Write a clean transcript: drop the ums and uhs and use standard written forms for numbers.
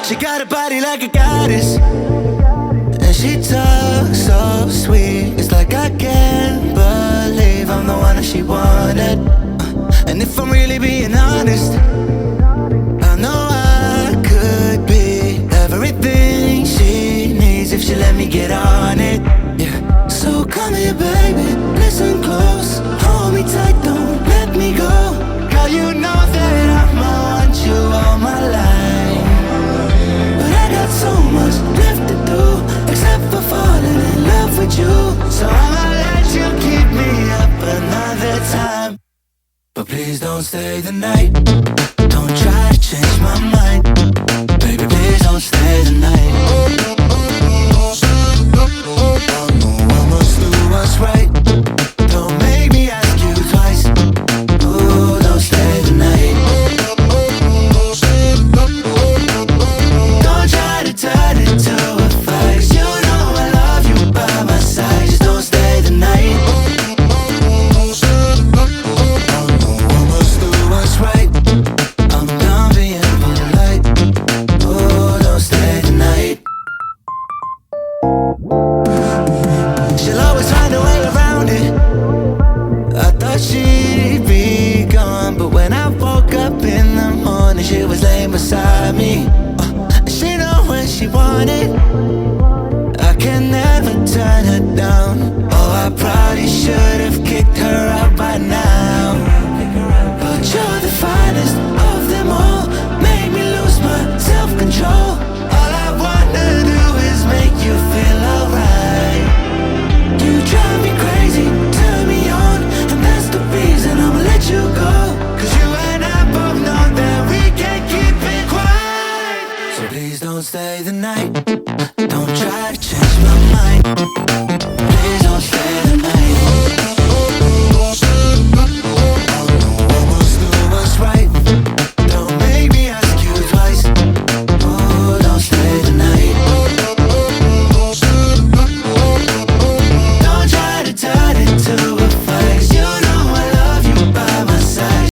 She got a body like a goddess, and she talks so sweet. It's like I can't believe I'm the one that she wanted. And if I'm really being honest, I know I could be everything she needs if she let me get on it. Yeah. So come here, baby, listen close, hold me tight, don't let me go. Girl, you know that I'ma want you all my life, but I got so much left to do, except for falling in love with you. So I'ma let you keep me up another time, but please don't stay the night. Don't try to change my mind, baby, please don't stay the night. I must do what's right, don't make me ask you twice. Ooh, don't stay the night. Don't try to turn it to a fight, 'cause you know I love you by my side. Just don't stay the night. I must do what's right, I'm done being polite. Ooh, don't stay the night. She'll always find a way around it. I thought she'd be gone, but when I woke up in the morning, she was laying beside me. She know when she wanted, I can never turn her down. Oh, I probably should have kicked her out by now, but you're the finest of them all, made me lose my self-control. All I wanna do is make you feel alright. You drive me crazy, turn me on, and that's the reason I'ma let you go. 'Cause you and I both know that we can't keep it quiet. So please don't stay the night, don't try to change my mind.